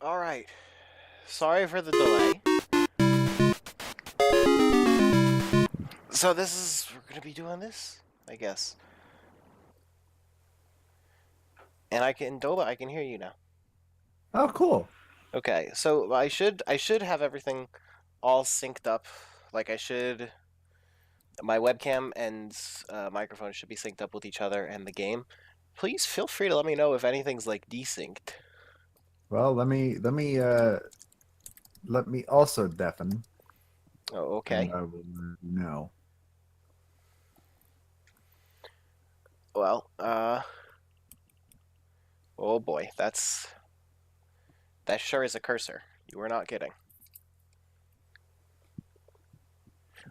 Alright. Sorry for the delay. So we're gonna be doing this, I guess. And I can hear you now. Oh, cool. Okay, so I should have everything all synced up. Like my webcam and microphone should be synced up with each other and the game. Please feel free to let me know if anything's like desynced. Well, let me also deafen, Oh, and okay. I will know. Well, oh boy, that sure is a cursor. You were not kidding.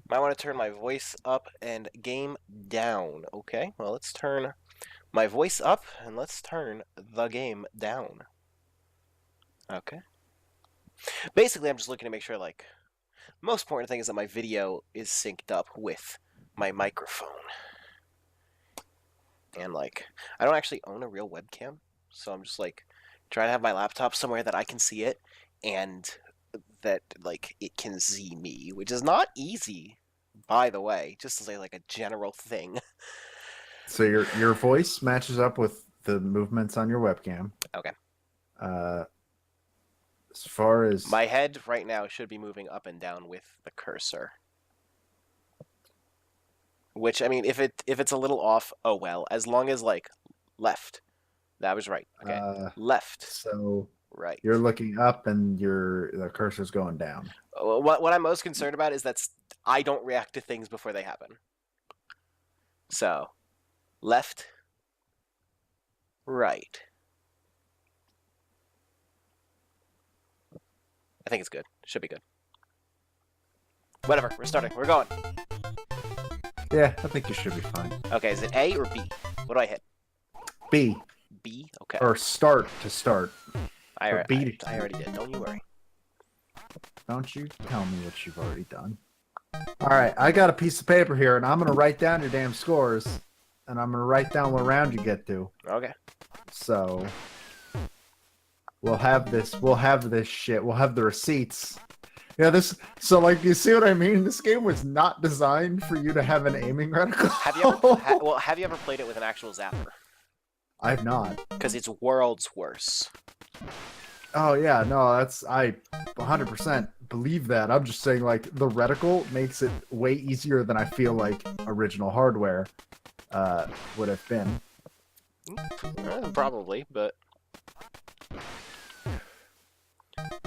Might want to turn my voice up and game down. Okay, well, let's turn my voice up and let's turn the game down. Okay. Basically, I'm just looking to make sure, like, most important thing is that my video is synced up with my microphone. And, like, I don't actually own a real webcam, so I'm just, like, trying to have my laptop somewhere that I can see it and that, like, it can see me, which is not easy, by the way, just to say, like, a general thing. So your voice matches up with the movements on your webcam. Okay. Uh, as far as My head right now should be moving up and down with the cursor. Which, I mean, if it's a little off, oh well. As long as, like, left. That was right. Okay. Left. so Right. you're looking up and the cursor's going down. What I'm most concerned about is that I don't react to things before they happen. So, left, right. I think it's good. Should be good. Whatever. We're starting. We're going. Yeah, I think you should be fine. Okay, is it A or B? What do I hit? B. B? Okay. Or start to start. I B. already did. Don't you worry. Don't you tell me what you've already done. All right, I got a piece of paper here, and I'm going to write down your damn scores, and I'm going to write down what round you get to. Okay. So we'll have this shit. We'll have the receipts. Yeah, so like, you see what I mean? This game was not designed for you to have an aiming reticle. Have you ever played it with an actual zapper? I've not. Because it's worlds worse. Oh yeah, no, I 100% believe that. I'm just saying, like, the reticle makes it way easier than I feel like original hardware would have been. Probably, but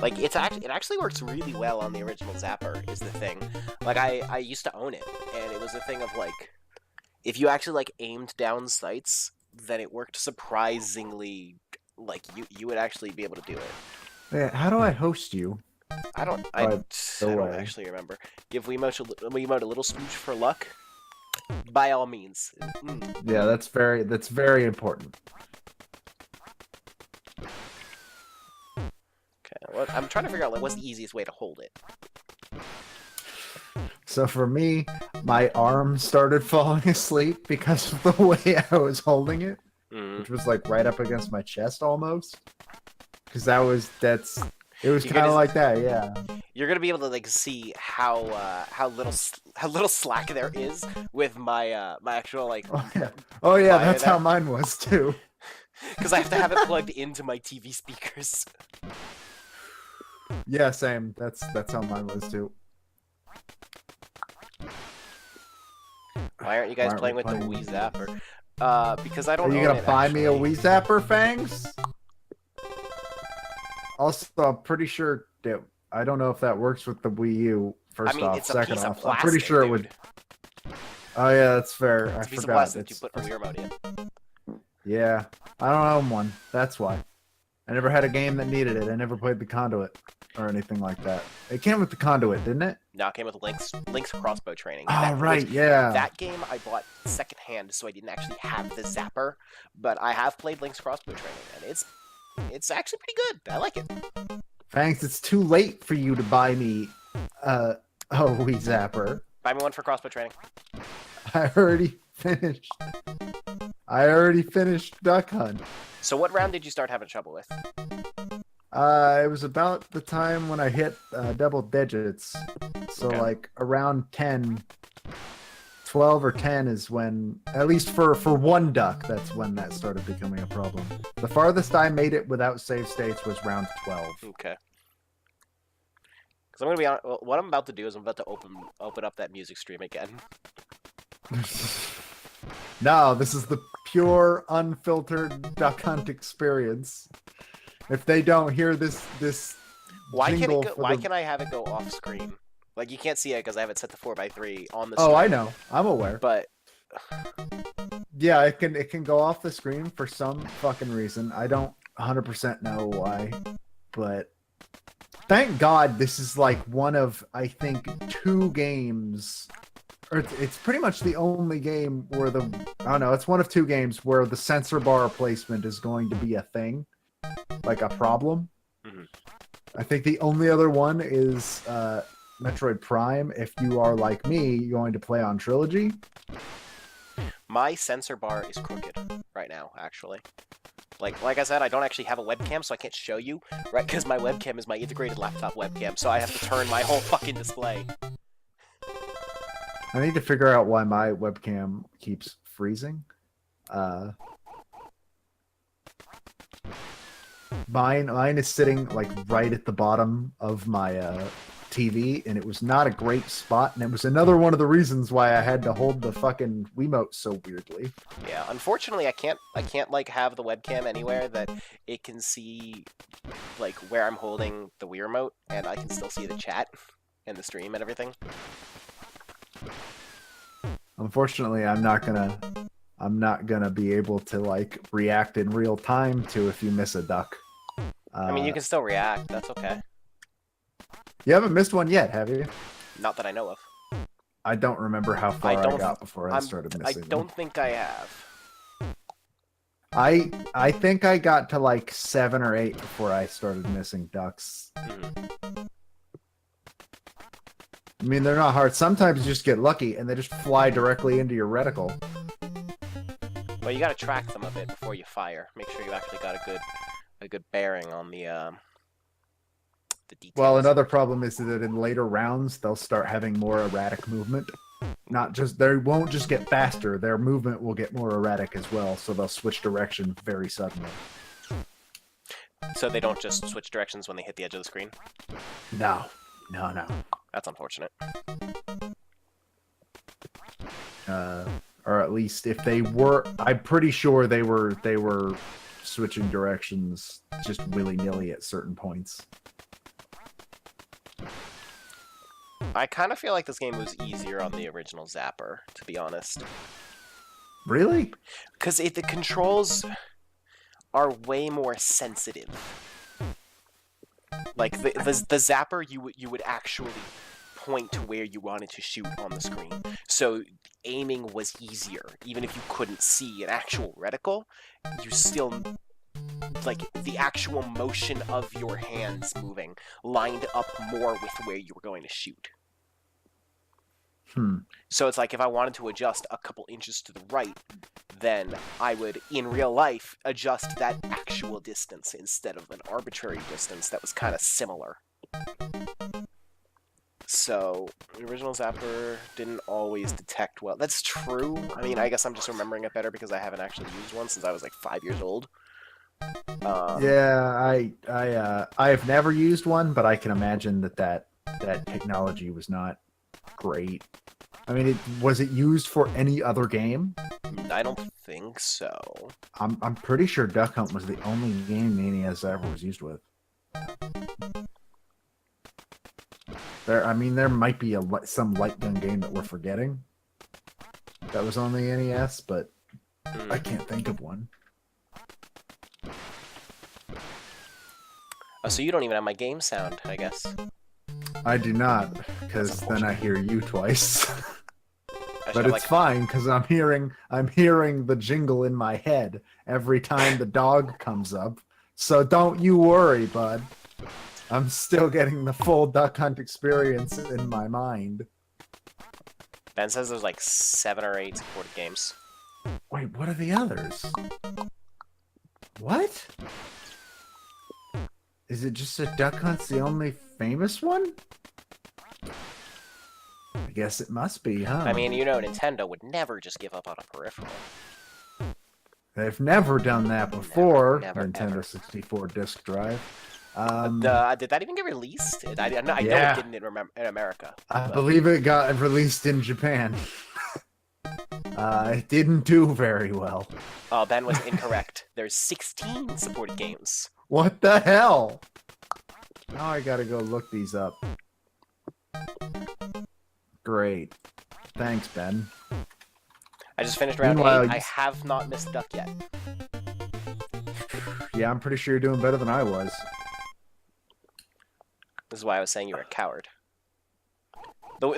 like it actually works really well on the original zapper is the thing. Like I used to own it, and it was a thing of like if you actually like aimed down sights, then it worked surprisingly. Like you would actually be able to do it. Yeah, how do I host you? I don't actually remember. Give Wiimote a little smooch for luck. By all means. Yeah, that's very important. Okay, I'm trying to figure out like what's the easiest way to hold it. So for me, my arm started falling asleep because of the way I was holding it, which was like right up against my chest almost. Because it was kind of like that, yeah. You're gonna be able to like see how little slack there is with my my actual like. Oh yeah, that's how mine was too. Because I have to have it plugged into my TV speakers. Yeah, same. That's how mine was too. Why aren't you guys playing with the Wii Zapper? Because I don't. Are you gonna buy me a Wii Zapper, Fangs? Also, I'm pretty sure that I don't know if that works with the Wii U. First off, second off, I'm pretty sure it would. Oh yeah, that's fair. It's a piece of plastic you put a Wii remote in. Yeah, I don't own one. That's why. I never had a game that needed it. I never played the Conduit or anything like that. It came with the Conduit, didn't it? No, it came with Link's crossbow training. Oh, right, yeah. That game I bought secondhand, so I didn't actually have the zapper, but I have played Link's crossbow training, and it's actually pretty good. I like it. Thanks. It's too late for you to buy me a Wii Zapper. Buy me one for crossbow training. I already finished Duck Hunt. So what round did you start having trouble with? It was about the time when I hit double digits. So Okay. like around 10, 12 or 10 is when, at least for one duck, that's when that started becoming a problem. The farthest I made it without save states was round 12. Okay. Because I'm gonna be honest, what I'm about to do is I'm about to open up that music stream again. No, this is the pure, unfiltered duck hunt experience. If they don't hear this Why can jingle it go? for Why the... can I have it go off screen? Like you can't see it because I have it set to 4:3 on the Oh, I stream. know. I'm aware. But Yeah, it can go off the screen for some fucking reason. I don't 100% know why, but thank God this is like one of, I think, 2 games, or it's pretty much the only game where I don't know, it's one of 2 games where the sensor bar placement is going to be a thing, like a problem. Mhm. I think the only other one is Metroid Prime. If you are like me, going to play on Trilogy. my sensor bar is crooked right now, actually. Like I said, I don't actually have a webcam, so I can't show you, right? Because my webcam is my integrated laptop webcam, so I have to turn my whole fucking display. I need to figure out why my webcam keeps freezing. Mine is sitting like right at the bottom of my TV, and it was not a great spot, and it was another one of the reasons why I had to hold the fucking Wiimote so weirdly. Yeah, unfortunately, I can't like have the webcam anywhere that it can see like where I'm holding the Wii remote, and I can still see the chat and the stream and everything. Unfortunately, I'm not gonna be able to like react in real time to if you miss a duck. I mean, you can still react. That's okay. You haven't missed one yet, have you? Not that I know of. I don't remember how far I got before I started missing I don't think I have. I think I got to like 7 or 8 before I started missing ducks. Mm-hmm. I mean, they're not hard. Sometimes you just get lucky and they just fly directly into your reticle. Well, you gotta track them a bit before you fire. Make sure you actually got a good bearing on the details. Well, another problem is that in later rounds they'll start having more erratic movement. Not just they won't just get faster; their movement will get more erratic as well. So they'll switch direction very suddenly. So they don't just switch directions when they hit the edge of the screen? No. That's unfortunate. Or at least if they were, I'm pretty sure they were switching directions just willy-nilly at certain points. I kind of feel like this game was easier on the original Zapper, to be honest. Really? Because the controls are way more sensitive. Like the Zapper, you would actually point to where you wanted to shoot on the screen. So aiming was easier. Even if you couldn't see an actual reticle, you still, like, the actual motion of your hands moving lined up more with where you were going to shoot. So it's like if I wanted to adjust a couple inches to the right, then I would, in real life, adjust that actual distance instead of an arbitrary distance that was kind of similar. So, the original Zapper didn't always detect well. That's true. I mean, I guess I'm just remembering it better because I haven't actually used one since I was like 5 years old. Yeah, I have never used one, but I can imagine that technology was not great. I mean, was it used for any other game? I don't think so. I'm pretty sure Duck Hunt was the only game NES ever was used with. There might be some light gun game that we're forgetting that was on the NES, but I can't think of one. Oh, so you don't even have my game sound, I guess. I do not, because then I hear you twice. But it's like... fine, because I'm hearing the jingle in my head every time the dog comes up. So don't you worry, bud. I'm still getting the full Duck Hunt experience in my mind. Ben says there's like 7 or 8 supported games. Wait, what are the others? What? Is it just that Duck Hunt's the only famous one? I guess it must be, huh? I mean, you know, Nintendo would never just give up on a peripheral. They've never done that before. Never, Nintendo ever. 64 disc drive. Did that even get released? I know it didn't in America. I believe it got released in Japan. It didn't do very well. Oh, Ben was incorrect. There's 16 supported games. What the hell? Now I gotta go look these up. Great. Thanks, Ben. I just finished round 8. I have not missed Duck yet. Yeah, I'm pretty sure you're doing better than I was. This is why I was saying you were a coward.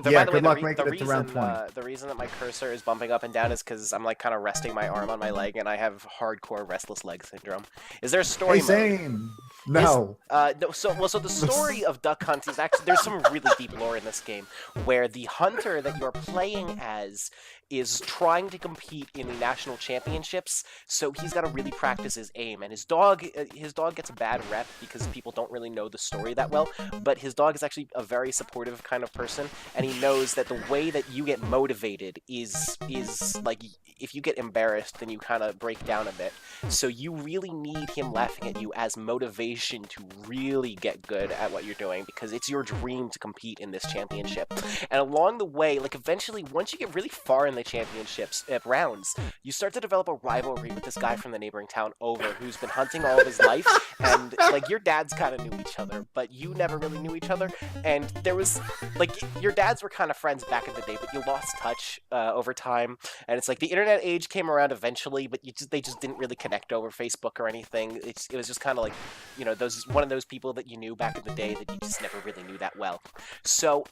Yeah, good luck making it to round 20. The reason that my cursor is bumping up and down is because I'm like kind of resting my arm on my leg, and I have hardcore restless leg syndrome. Is there a story mode? Same. No. No. So the story of Duck Hunt is actually, there's some really deep lore in this game, where the hunter that you're playing as is trying to compete in the national championships, so he's got to really practice his aim. And his dog gets a bad rep because people don't really know the story that well, but his dog is actually a very supportive kind of person, and he knows that the way that you get motivated is like, if you get embarrassed, then you kind of break down a bit. So you really need him laughing at you as motivation to really get good at what you're doing, because it's your dream to compete in this championship. And along the way, like, eventually, once you get really far in the championships rounds, you start to develop a rivalry with this guy from the neighboring town over, who's been hunting all of his life, and like, your dads kind of knew each other, but you never really knew each other. And there was like, your dads were kind of friends back in the day, but you lost touch over time. And it's like the internet age came around eventually, but they just didn't really connect over Facebook or anything. It was just kind of like, you know, one of those people that you knew back in the day that you just never really knew that well. So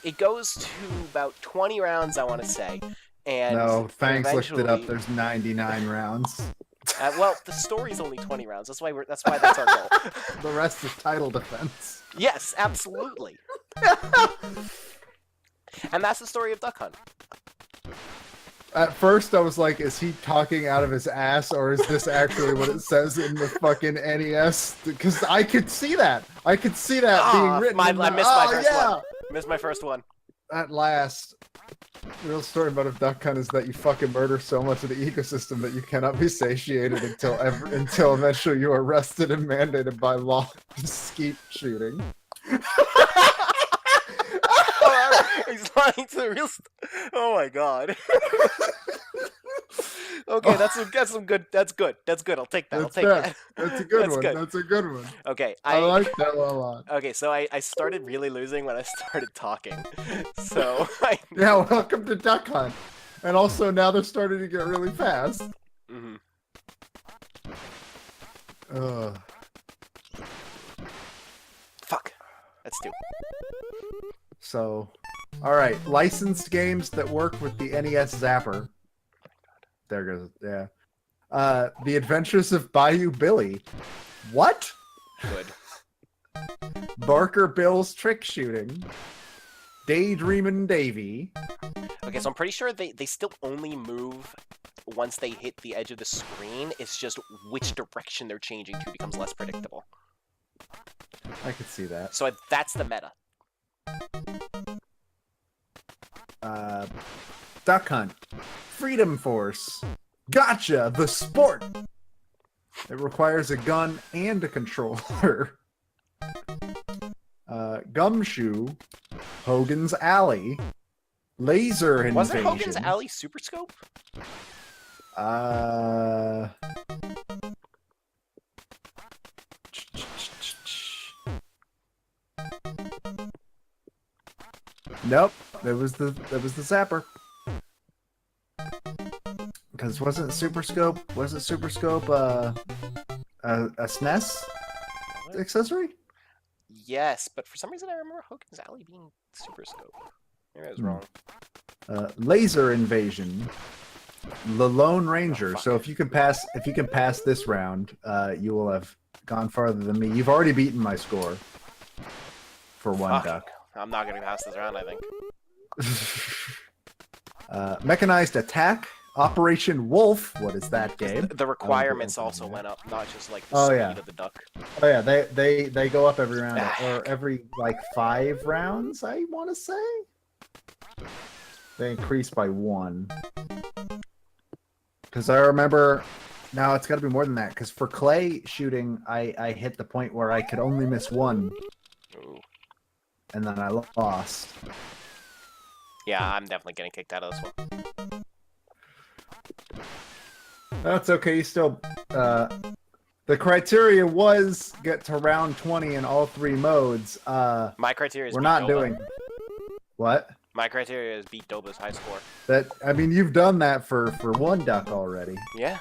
it goes to about 20 rounds, I want to say. And no, thanks. Looked it up. There's 99 rounds. Well, the story's only 20 rounds. That's why that's our goal. The rest is title defense. Yes, absolutely. And that's the story of Duck Hunt. At first, I was like, is he talking out of his ass, or is this actually what it says in the fucking NES? Because I could see that. I could see that being written. I missed my first one. Missed my first one. At last. The real story about a Duck Hunt is that you fucking murder so much of the ecosystem that you cannot be satiated until eventually you are arrested and mandated by law to keep shooting. He's lying to the real. Oh my god. Okay, that's good. That's good. I'll take that. That's a good one. Good. That's a good one. Okay, I like that a lot. Okay, so I started really losing when I started talking. So yeah, welcome to Duck Hunt. And also now they're starting to get really fast. Mm-hmm. Fuck. That's 2. So, all right, licensed games that work with the NES Zapper. There goes, yeah. The Adventures of Bayou Billy. What? Good. Barker Bill's Trick Shooting. Daydreamin' Davy. Okay, so I'm pretty sure they still only move once they hit the edge of the screen. It's just which direction they're changing to becomes less predictable. I could see that. So that's the meta. Duck Hunt. Freedom Force. Gotcha! The sport! It requires a gun and a controller. Gumshoe. Hogan's Alley. Laser Invasion. Wasn't Hogan's Alley Super Scope? Nope. That was the Zapper. Because wasn't Super Scope a SNES accessory? Yes, but for some reason I remember Hogan's Alley being Super Scope. Maybe I was wrong. Laser Invasion. The Lone Ranger. So if you can pass this round, you will have gone farther than me. You've already beaten my score for one duck. I'm not gonna pass this round, I think. Mechanized Attack. Operation Wolf. What is that game? The requirements also went up, not just like the Oh speed yeah. of the duck. Oh yeah. They go up every round or every like 5 rounds. I want to say they increase by 1. Because I remember. No, it's got to be more than that. Because for clay shooting, I hit the point where I could only miss 1. Ooh. And then I lost. Yeah, I'm definitely getting kicked out of this one. That's okay. You still. The criteria was get to round 20 in all 3 modes. My criteria is we're beat not Doba. doing. What? My criteria is beat Doba's high score. That I mean, you've done that for 1 duck already. Yeah.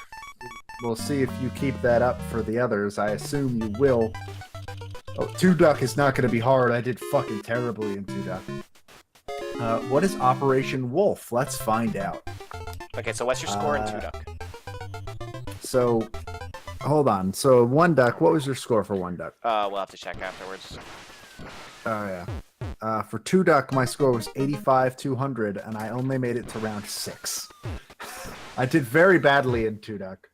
We'll see if you keep that up for the others. I assume you will. Oh, 2 duck is not going to be hard. I did fucking terribly in 2 duck. What is Operation Wolf? Let's find out. Okay, so what's your score in 2 duck? So, hold on. So 1 duck. What was your score for 1 duck? We'll have to check afterwards. Oh yeah. For 2 duck, my score was 85-200, and I only made it to round 6. I did very badly in 2 duck.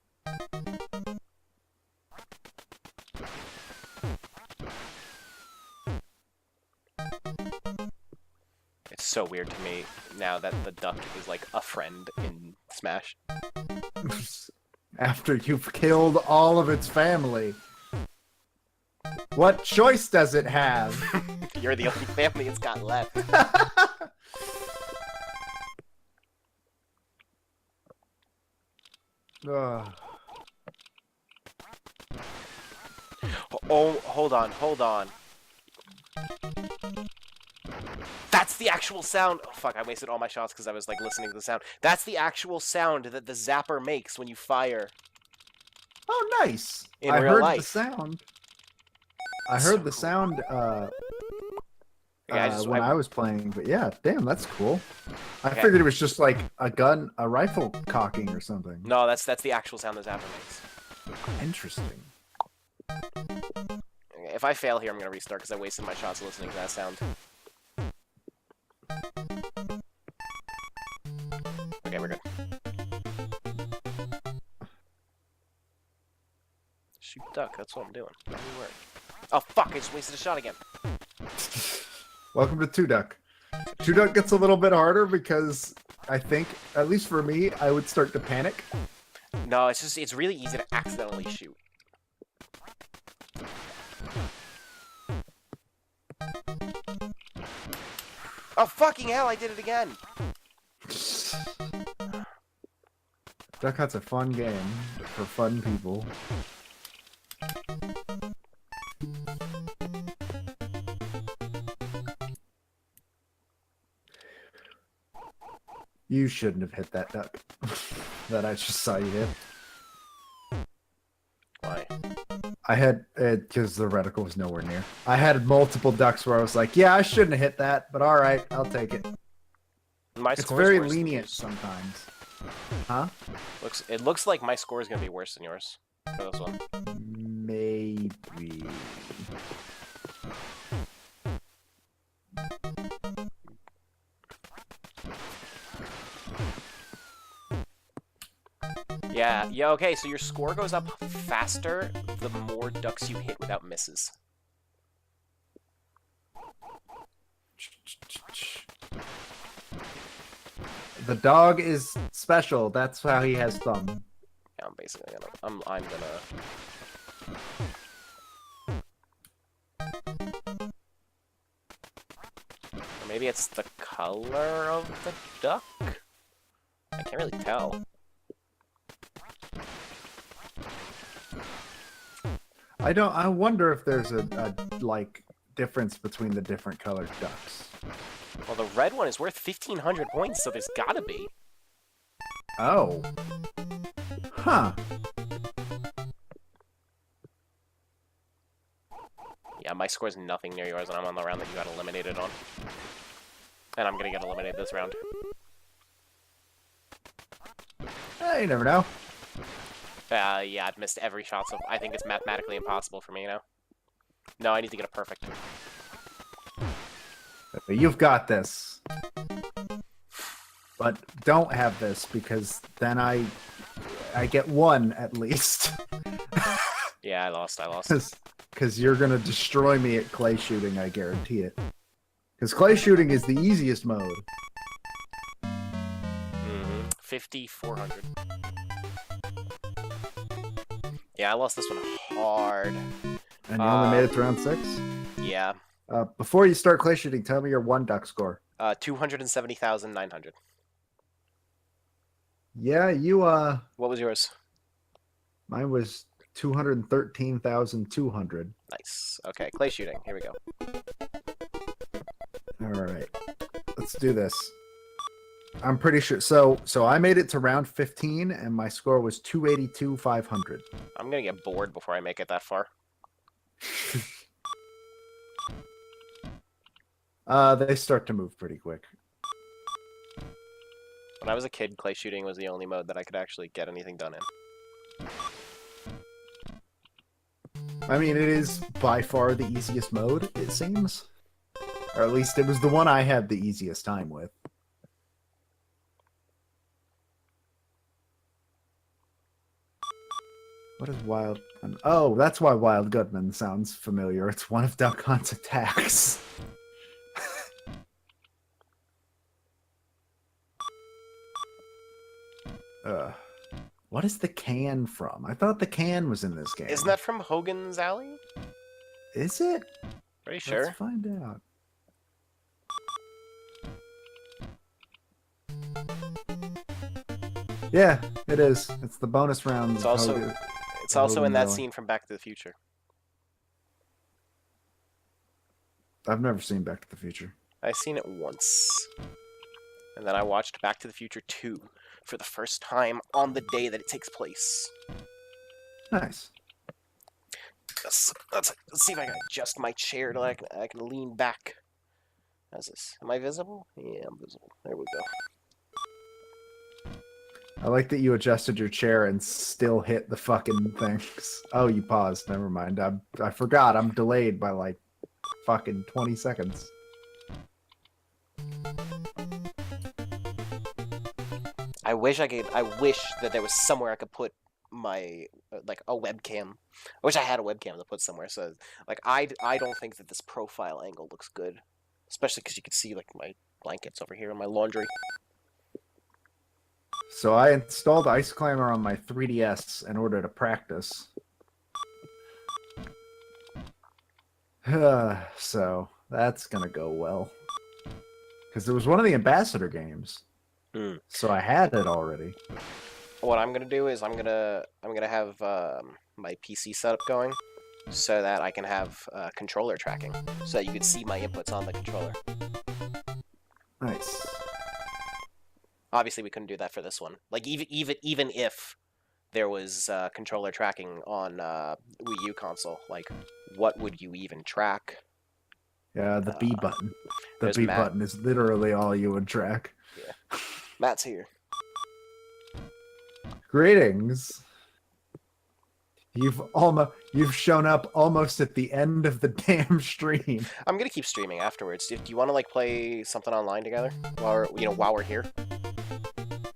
It's so weird to me now that the duck is like a friend in Smash. After you've killed all of its family. What choice does it have? You're the only family it's got left. Oh, hold on. That's the actual sound. Oh, fuck, I wasted all my shots because I was like listening to the sound. That's the actual sound that the zapper makes when you fire. Oh, nice. In real heard life. The sound. I heard the sound when I was playing, but yeah, damn, that's cool. I figured it was just like a rifle cocking or something. No, that's the actual sound the zapper makes. Interesting. Okay, if I fail here, I'm gonna restart because I wasted my shots listening to that sound. Okay, we're good. Shoot duck, that's what I'm doing. Oh fuck, I just wasted a shot again. Welcome to 2 duck. 2 duck gets a little bit harder because I think, at least for me, I would start to panic. No, it's really easy to accidentally shoot. Oh fucking hell, I did it again! Duck Hunt's a fun game for fun people. You shouldn't have hit that duck that I just saw you hit. Why? I had because the reticle was nowhere near. I had multiple ducks where I was like, yeah, I shouldn't have hit that, but all right, I'll take it. It's very lenient sometimes. Huh? It looks like my score is gonna be worse than yours for this one. Maybe. Yeah, okay, so your score goes up faster the more ducks you hit without misses. The dog is special. That's how he has thumb. Yeah, I'm basically gonna... I'm gonna... Or maybe it's the color of the duck? I can't really tell. I wonder if there's a like difference between the different colored ducks. Well, the red one is worth 1,500 points, so there's gotta be. Oh. Huh. Yeah, my score's nothing near yours, and I'm on the round that you got eliminated on. And I'm gonna get eliminated this round. You never know. Yeah, I've missed every shot, so I think it's mathematically impossible for me, you know? No, I need to get a perfect. But you've got this. But don't have this because then I get one at least. Yeah, I lost. Because you're gonna destroy me at clay shooting, I guarantee it. Because clay shooting is the easiest mode. 5,400. Yeah, I lost this one hard. And you only made it to round 6? Yeah. Before you start clay shooting, tell me your one duck score. 270,900. Yeah, you What was yours? Mine was 213,200. Nice. Okay, clay shooting. Here we go. All right. Let's do this. I'm pretty sure. So I made it to round 15 and my score was 282,500. I'm going to get bored before I make it that far. They start to move pretty quick. When I was a kid, clay shooting was the only mode that I could actually get anything done in. I mean, it is by far the easiest mode, it seems. Or at least it was the one I had the easiest time with. What is Wild... Oh, that's why Wild Gunman sounds familiar. It's one of Duck Hunt's attacks. What is the can from? I thought the can was in this game. Isn't that from Hogan's Alley? Is it? Pretty sure. Let's find out. Yeah, it is. It's the bonus round. It's also in that scene from Back to the Future. I've never seen Back to the Future. I've seen it once. And then I watched Back to the Future 2 for the first time on the day that it takes place. Nice. Let's see if I can adjust my chair so I can lean back. How's this? Am I visible? Yeah, I'm visible. There we go. I like that you adjusted your chair and still hit the fucking things. Oh, you paused. Never mind. I forgot. I'm delayed by like fucking 20 seconds. I wish that there was somewhere I could put my like a webcam. I wish I had a webcam to put somewhere. So like I don't think that this profile angle looks good, especially because you can see like my blankets over here and my laundry. So I installed Ice Climber on my 3DS in order to practice. So that's gonna go well. Because it was one of the Ambassador games. So I had it already. What I'm gonna do is I'm gonna have my PC setup going so that I can have controller tracking, so that you can see my inputs on the controller. Nice. Obviously, we couldn't do that for this one. Like even if there was controller tracking on Wii U console, like what would you even track? Yeah, the B button. The B Matt. button is literally all you would track. Yeah. Matt's here. Greetings. You've shown up almost at the end of the damn stream. I'm gonna keep streaming afterwards. Do you want to like play something online together while we're here?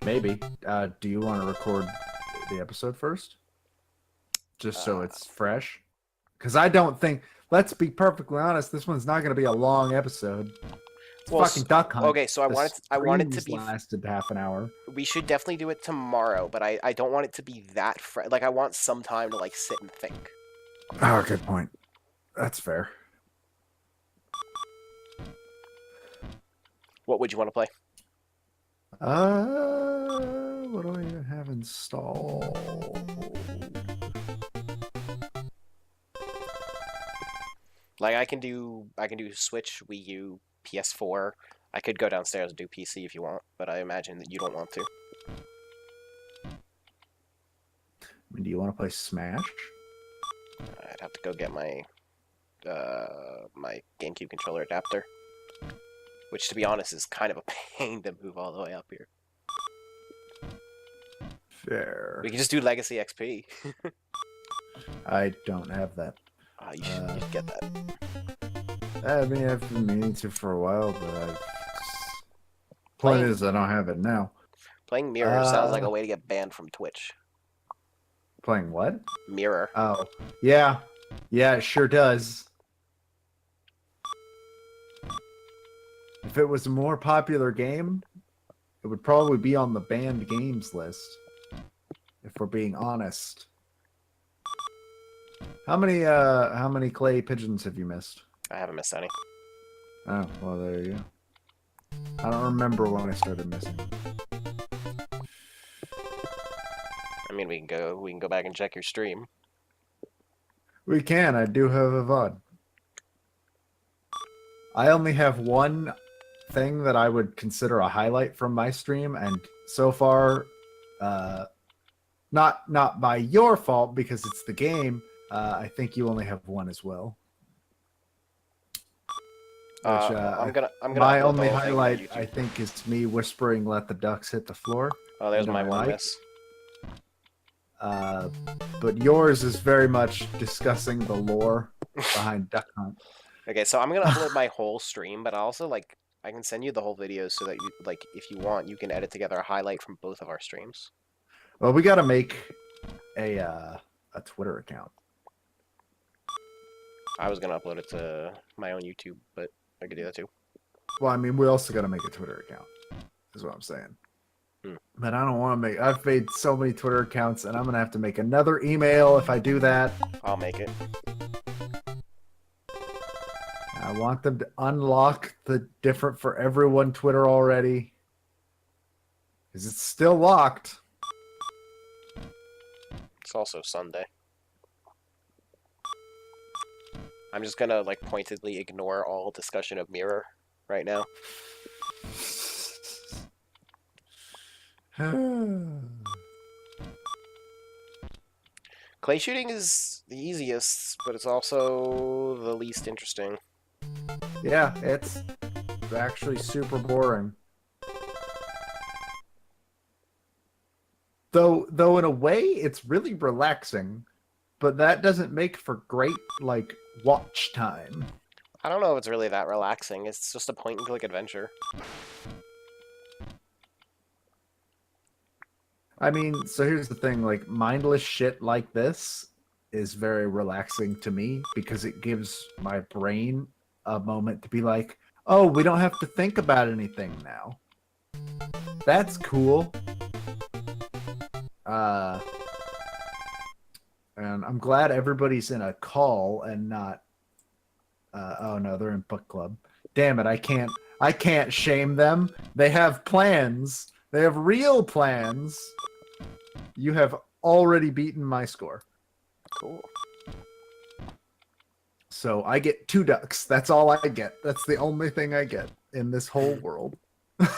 Maybe. Do you want to record the episode first? Just so it's fresh? Because I don't think... Let's be perfectly honest, this one's not going to be a long episode. It's fucking Duck Hunt. Okay, so I want it to be... lasted half an hour. We should definitely do it tomorrow, but I don't want it to be that fresh. Like, I want some time to, like, sit and think. Oh, good point. That's fair. What would you want to play? What do I even have installed? Like I can do Switch, Wii U, PS4. I could go downstairs and do PC if you want, but I imagine that you don't want to. I mean, do you want to play Smash? I'd have to go get my my GameCube controller adapter, which to be honest is kind of a pain to move all the way up here. Fair. We can just do Legacy XP. I don't have that. You should get that. I mean, I've been meaning to for a while, but I've Point Playing is, I don't have it now. playing Mirror sounds like a way to get banned from Twitch. Playing what? Mirror. Oh, yeah. Yeah, it sure does. If it was a more popular game, it would probably be on the banned games list. If we're being honest. How many clay pigeons have you missed? I haven't missed any. Oh, well, there you go. I don't remember when I started missing. I mean, we can go back and check your stream. We can. I do have a VOD. I only have one thing that I would consider a highlight from my stream, and so far, not by your fault because it's the game. I think you only have one as well. Which, I'm gonna my upload only the whole thing on highlight, YouTube. I think, is me whispering "Let the ducks hit the floor." Oh, there's my one miss. But yours is very much discussing the lore behind Duck Hunt. Okay, so I'm gonna upload my whole stream, but also like I can send you the whole video so that you like if you want you can edit together a highlight from both of our streams. Well, we got to make a Twitter account. I was gonna upload it to my own YouTube, but I could do that too. Well, I mean, we also got to make a Twitter account. Is what I'm saying. But I don't want to make. I've made so many Twitter accounts, and I'm gonna have to make another email if I do that. I'll make it. I want them to unlock the different for everyone Twitter already, because it's still locked. It's also Sunday. I'm just gonna like pointedly ignore all discussion of Mirror right now. Clay shooting is the easiest, but it's also the least interesting. Yeah, it's actually super boring. Though in a way, it's really relaxing, but that doesn't make for great like watch time. I don't know if it's really that relaxing. It's just a point-and-click adventure. I mean, so here's the thing, like, mindless shit like this is very relaxing to me because it gives my brain a moment to be like, oh, we don't have to think about anything now. That's cool. And I'm glad everybody's in a call and not, oh no, they're in book club. Damn it, I can't shame them. They have plans. They have real plans. You have already beaten my score. Cool. So I get 2 ducks. That's all I get. That's the only thing I get in this whole world. You're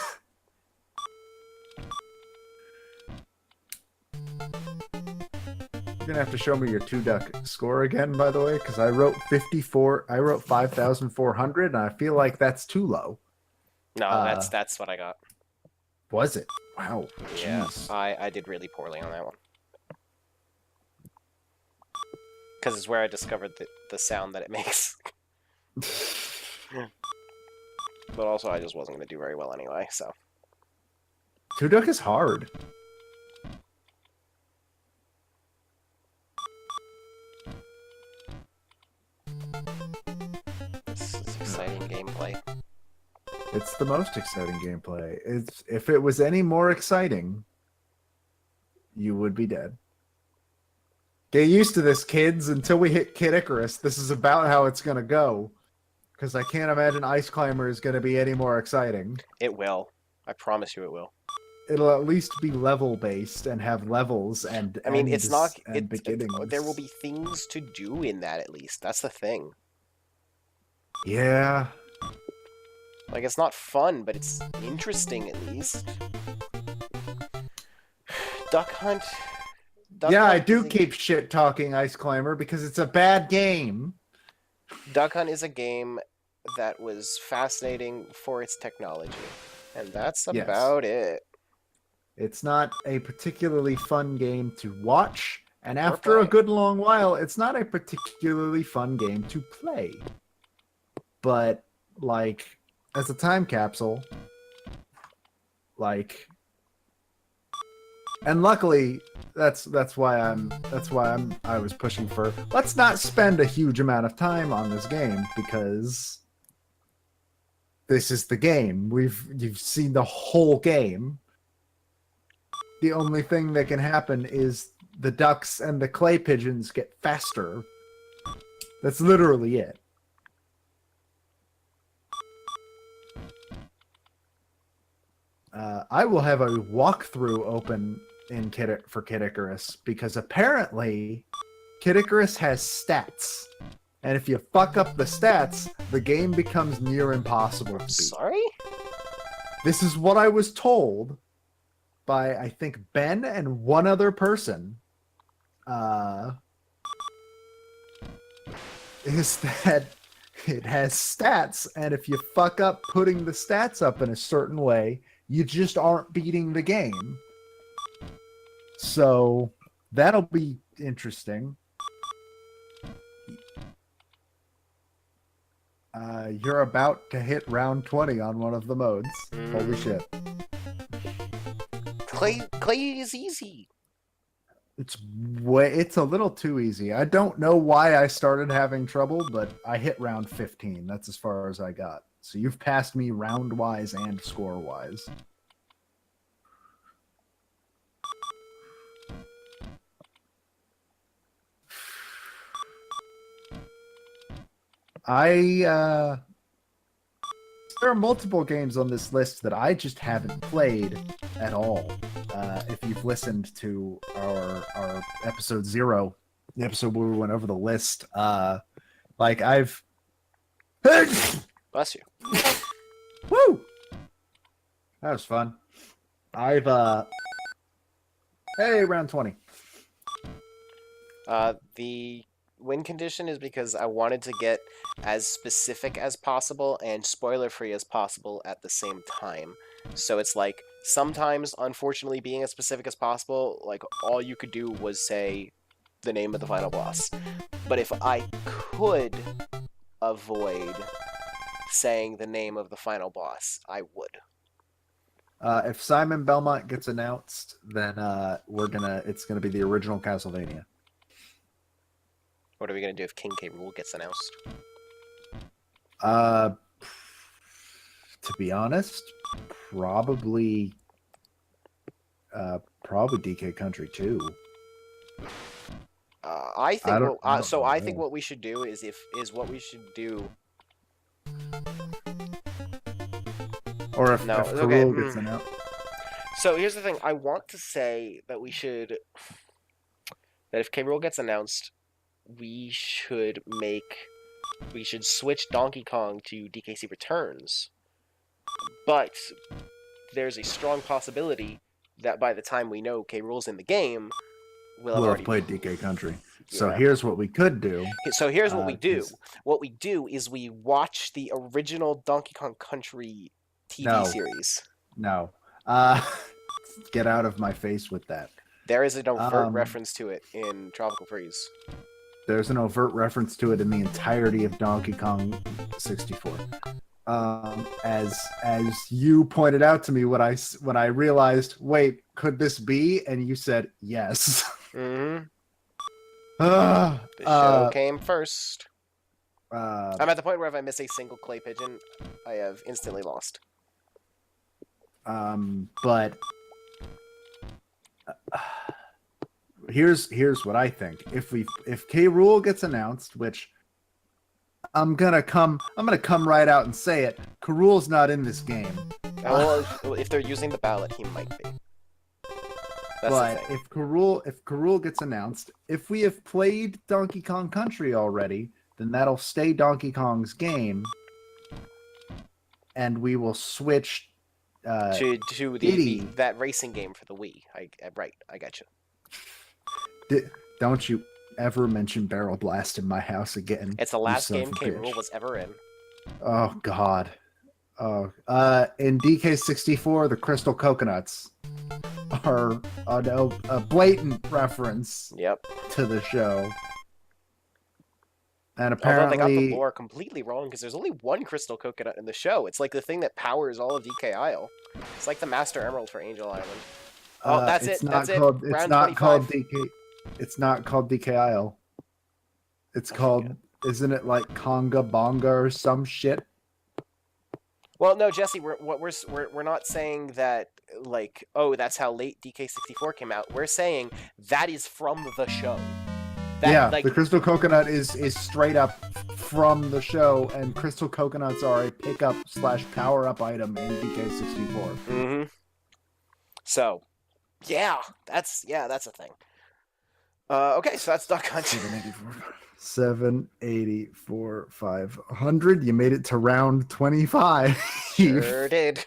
gonna have to show me your 2 duck score again, by the way, because I wrote 54. I wrote 5,400, and I feel like that's too low. No, that's what I got. Was it? Wow. Yeah, Jeez. I did really poorly on that one. Because it's where I discovered the sound that it makes. But also, I just wasn't going to do very well anyway, so. 2 duck is hard. This is exciting gameplay. It's the most exciting gameplay. It's if it was any more exciting, you would be dead. Get used to this, kids. Until we hit Kid Icarus, this is about how it's gonna go. Because I can't imagine Ice Climber is gonna be any more exciting. It will. I promise you it will. It'll at least be level based and have levels and I mean, it's not. beginnings. There will be things to do in that at least. That's the thing. Yeah. Like, it's not fun, but it's interesting at least. Duck Hunt. Yeah, I do keep shit talking Ice Climber because it's a bad game. Duck Hunt is a game that was fascinating for its technology. And that's about it. It's not a particularly fun game to watch, and after a good long while, it's not a particularly fun game to play. But, like, as a time capsule, Like, and luckily, that's why I was pushing for, let's not spend a huge amount of time on this game, because this is the game. You've seen the whole game. The only thing that can happen is the ducks and the clay pigeons get faster. That's literally it. I will have a walkthrough open in for Kid Icarus, because apparently Kid Icarus has stats. And if you fuck up the stats, the game becomes near impossible to beat. Sorry? This is what I was told by, I think, Ben and one other person. Is that it has stats, and if you fuck up putting the stats up in a certain way, you just aren't beating the game. So that'll be interesting. You're about to hit round 20 on one of the modes. Holy shit. Clay is easy. It's a little too easy. I don't know why I started having trouble, but I hit round 15. That's as far as I got. So you've passed me round-wise and score-wise. There are multiple games on this list that I just haven't played at all. If you've listened to our episode 0, the episode where we went over the list, like I've Bless you. Woo! That was fun. Hey, round 20. The win condition is because I wanted to get as specific as possible and spoiler-free as possible at the same time. So it's like, sometimes, unfortunately, being as specific as possible, like, all you could do was say the name of the final boss. But if I could avoid saying the name of the final boss, I would. If Simon Belmont gets announced, then it's gonna be the original Castlevania. What are we gonna do if King K. Rool gets announced? To be honest, probably DK Country 2. I think. I think what we should do is what we should do. Or if Rool gets announced. So here's the thing. I want to say that that if K. Rool gets announced, we should switch Donkey Kong to DKC Returns. But there's a strong possibility that by the time we know K. Rool's in the game, we'll have played DK Country. So yeah. Here's what we could do. So here's what we do. What we do is we watch the original Donkey Kong Country TV series. No. Get out of my face with that. There is an overt reference to it in Tropical Freeze. There's an overt reference to it in the entirety of Donkey Kong 64. As you pointed out to me when I realized, wait, could this be? And you said yes. Mm-hmm. The show came first. I'm at the point where if I miss a single clay pigeon, I have instantly lost. But here's what I think. If K. Rool gets announced, which I'm gonna come right out and say it, K. Rool's not in this game. Well, if they're using the ballot, he might be. But if K. Rool gets announced, if we have played Donkey Kong Country already, then that'll stay Donkey Kong's game, and we will switch to that racing game for the Wii. I got you. Don't you ever mention Barrel Blast in my house again? It's the last game K. Rool was ever in. Oh God. Oh, in DK64, the Crystal Coconuts are a blatant reference. Yep. To the show. And Although they got the apparently, lore completely wrong because there's only one crystal coconut in the show. It's like the thing that powers all of DK Isle. It's like the Master Emerald for Angel Island. Oh, that's it. it's That's not it. called. It's Round not called 25. DK. It's not called DK Isle. It's I called. forget. Isn't it like Conga Bonga or some shit? Well, no, Jesse, we're not saying that like, oh, that's how late DK64 came out. We're saying that is from the show. That Yeah, the like crystal coconut is straight up from the show, and crystal coconuts are a pickup / power up item in DK64. mm-hmm. So, yeah, that's a thing. Okay, so that's Duck Hunt. 784, 500. You made it to round 25. Sure did.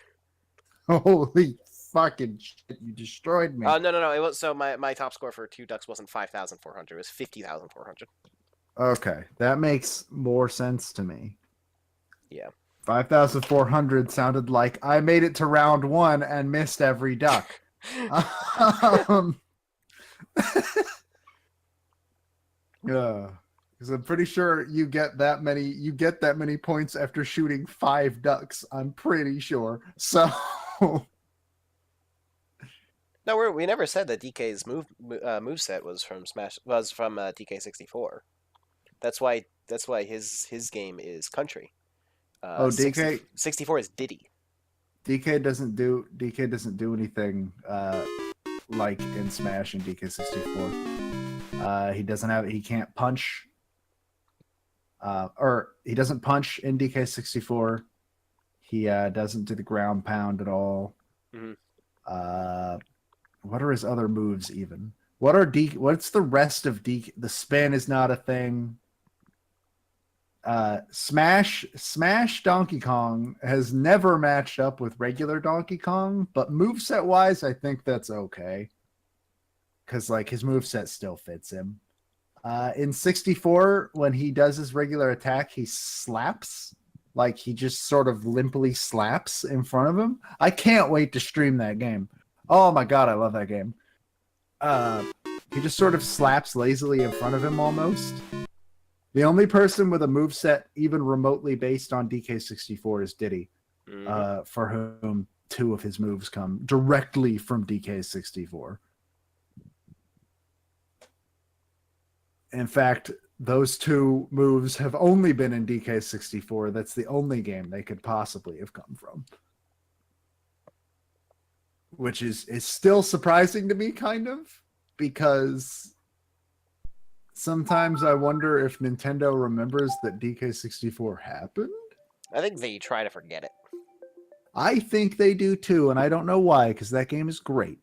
Holy fucking shit! You destroyed me. No. It was so my top score for 2 ducks wasn't 5,400. It was 50,400. Okay, that makes more sense to me. Yeah. 5,400 sounded like I made it to round 1 and missed every duck. Because I'm pretty sure you get that many points after shooting 5 ducks. I'm pretty sure. So No, we never said that DK's moveset was from DK64. That's why his game is country. DK 64 is Diddy. DK doesn't do anything like in Smash and DK64. He can't punch. Or he doesn't punch in DK64. He doesn't do the ground pound at all. Mm-hmm. What are his other moves even? What's the rest of DK? The spin is not a thing. Smash Donkey Kong has never matched up with regular Donkey Kong, but moveset wise, I think that's okay. Because like his moveset still fits him. In 64, when he does his regular attack, he slaps. Like he just sort of limply slaps in front of him. I can't wait to stream that game. Oh my god, I love that game. He just sort of slaps lazily in front of him almost. The only person with a moveset even remotely based on DK64 is Diddy, for whom 2 of his moves come directly from DK64. In fact, those 2 moves have only been in DK64. That's the only game they could possibly have come from. Which is still surprising to me, kind of, because sometimes I wonder if Nintendo remembers that DK64 happened. I think they try to forget it. I think they do too, and I don't know why, because that game is great.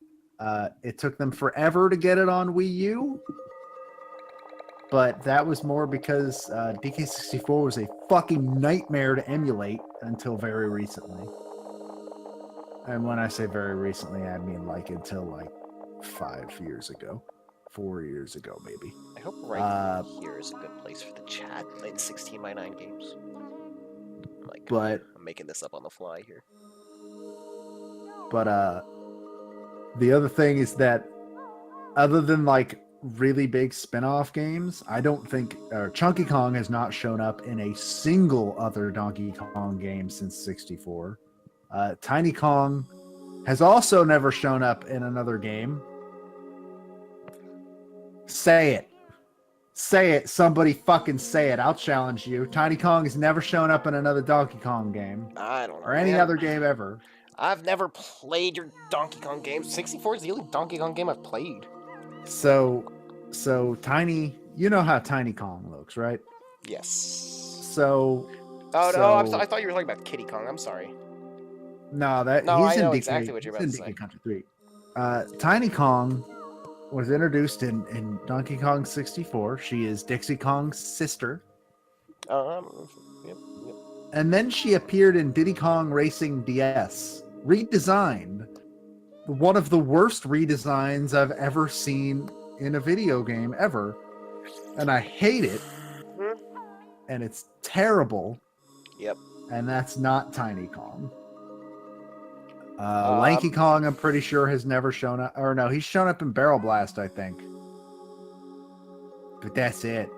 It took them forever to get it on Wii U, but that was more because DK64 was a fucking nightmare to emulate until very recently. And when I say very recently, I mean like until like 5 years ago, 4 years ago, maybe. I hope right here is a good place for the chat. Played 16x9 games. I'm making this up on the fly here. But the other thing is that other than like really big spin-off games, I don't think Chunky Kong has not shown up in a single other Donkey Kong game since 64. Tiny Kong has also never shown up in another game. Say it. Say it. Somebody fucking say it. I'll challenge you. Tiny Kong has never shown up in another Donkey Kong game. I don't know. Or any other game ever. I've never played your Donkey Kong games. 64 is the only Donkey Kong game I've played. So Tiny, you know how Tiny Kong looks, right? Yes. So. Oh no, I thought you were talking about Kitty Kong. I'm sorry. No, I know exactly what you're about to say. Country 3. Tiny Kong was introduced in Donkey Kong 64. She is Dixie Kong's sister. Yep. And then she appeared in Diddy Kong Racing DS, redesigned. One of the worst redesigns I've ever seen in a video game ever. And I hate it. And it's terrible. Yep. And that's not Tiny Kong. Lanky Kong, I'm pretty sure, has never shown up. Or no, he's shown up in Barrel Blast, I think. But that's it.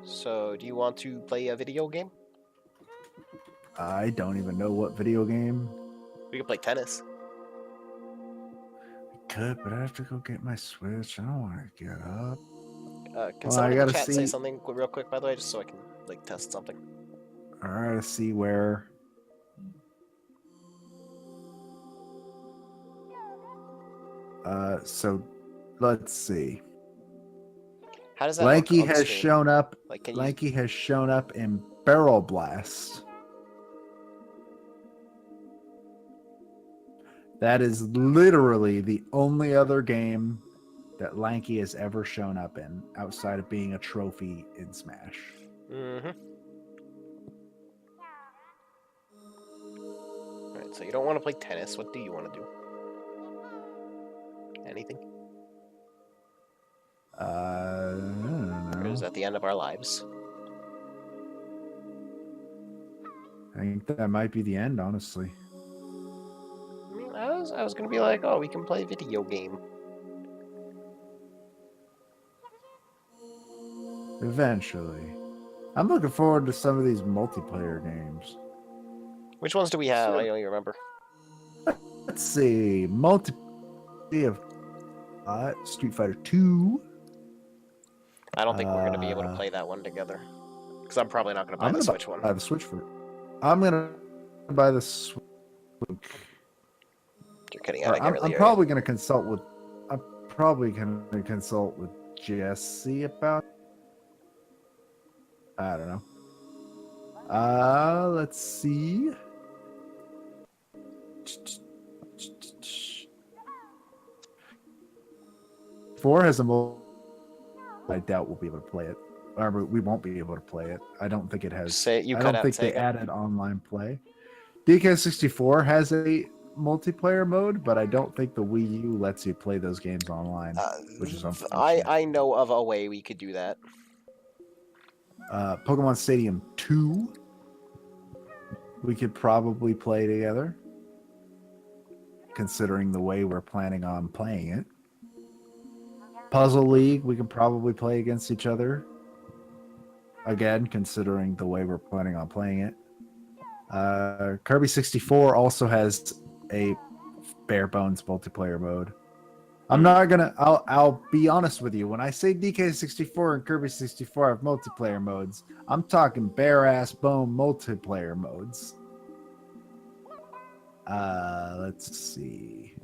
So, do you want to play a video game? I don't even know what video game. We can play tennis. Could, but I have to go get my Switch. I don't want to get up. Can Well, someone I in the gotta chat say see. something real quick, by the way, just so I can like test something? I gotta see where. So let's see. How does that look Lanky on the has screen? shown up. Like, can you? Lanky has shown up in Barrel Blast. That is literally the only other game that Lanky has ever shown up in outside of being a trophy in Smash. Mm-hmm. Alright, so you don't want to play tennis. What do you want to do? Anything? I don't Or is know. that the end of our lives? I think that might be the end, honestly. I mean, I was gonna be like, oh, we can play a video game. Eventually. I'm looking forward to some of these multiplayer games. Which ones do we have? So, I don't even remember. let's see. We have Street Fighter 2. I don't think we're gonna be able to play that one together. Because I'm probably not gonna buy the Switch one. Buy the Switch for it. I'm gonna buy the Switch. You're kidding. I I'm probably gonna consult with. I'm probably gonna consult with Jesse about. I don't know. Let's see. Four has a mobile. I doubt we'll be able to play it. Or we won't be able to play it. I don't think it has. I don't think they added online play. DK64 has a multiplayer mode, but I don't think the Wii U lets you play those games online, which is unfortunate. I know of a way we could do that. Pokemon Stadium 2, we could probably play together, considering the way we're planning on playing it. Puzzle League, we can probably play against each other, again, considering the way we're planning on playing it. Kirby 64 also has a bare bones multiplayer mode. I'm not gonna. I'll be honest with you. When I say DK64 and Kirby 64 have multiplayer modes, I'm talking bare ass bone multiplayer modes. Let's see.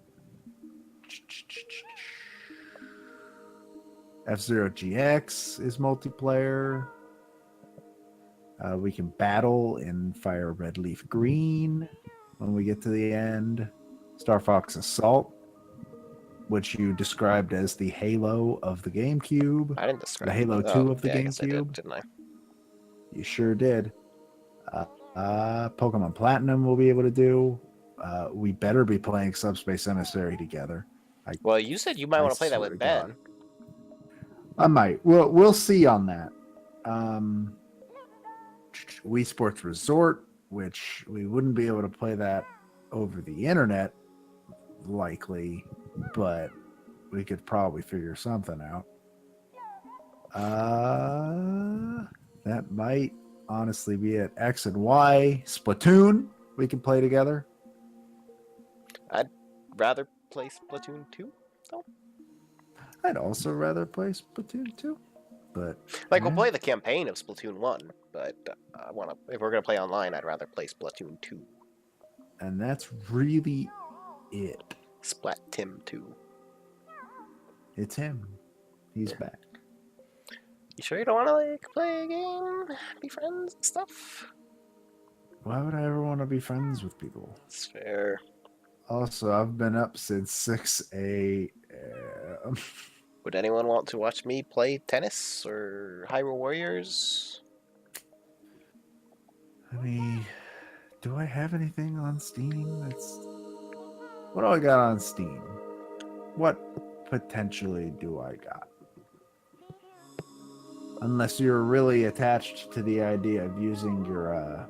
F-Zero GX is multiplayer. We can battle in Fire Red Leaf Green when we get to the end. Star Fox Assault, which you described as the Halo of the GameCube. I didn't describe the Halo 2 of the GameCube. I guess I did, GameCube. didn't I? You sure did. Pokemon Platinum we'll be able to do. We better be playing Subspace Emissary together. Well, you said you might want to play that with Ben. God. I might. We'll see on that. Wii Sports Resort, which we wouldn't be able to play that over the internet, likely, but we could probably figure something out. That might honestly be it. X and Y, Splatoon, we can play together. I'd rather play Splatoon 2, though. I'd also rather play Splatoon 2. But like, we'll play the campaign of Splatoon 1, but if we're gonna play online, I'd rather play Splatoon 2. And that's really it. Splat Tim 2. It's him. He's back. You sure you don't want to like play a game, be friends and stuff? Why would I ever want to be friends with people? It's fair. Also, I've been up since 6 a.m. Would anyone want to watch me play tennis or Hyrule Warriors? I mean, do I have anything on Steam? What do I got on Steam? What potentially do I got? Unless you're really attached to the idea of using your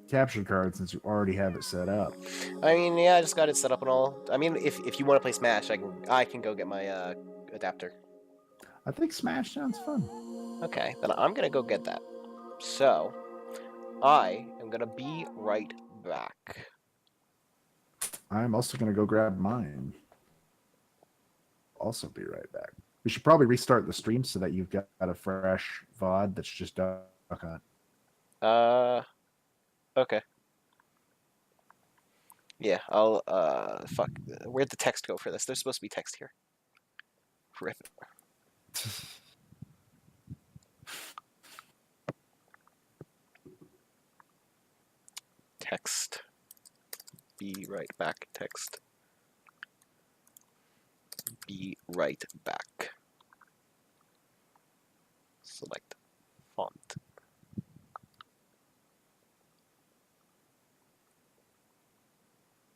capture card since you already have it set up. I mean, yeah, I just got it set up and all. I mean, if you want to play Smash, I can go get my adapter. I think Smash sounds fun. Okay, then I'm gonna go get that. So, I am gonna be right back. I'm also gonna go grab mine. Also be right back. We should probably restart the stream so that you've got a fresh VOD that's just duck hunt. Okay. Yeah, I'll, fuck. Where'd the text go for this? There's supposed to be text here. Rip. Text. Be right back. Text. Be right back. Select font.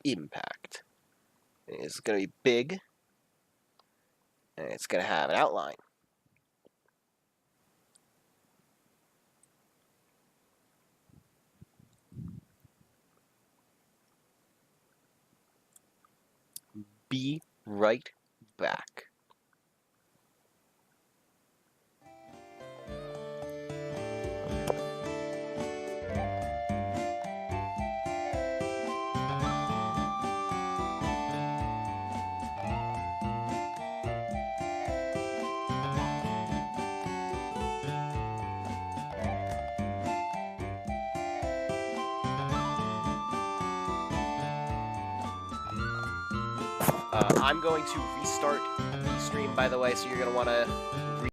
Impact. It's gonna be big, and it's gonna have an outline. Be right back. I'm going to restart the stream, by the way, so you're going to want to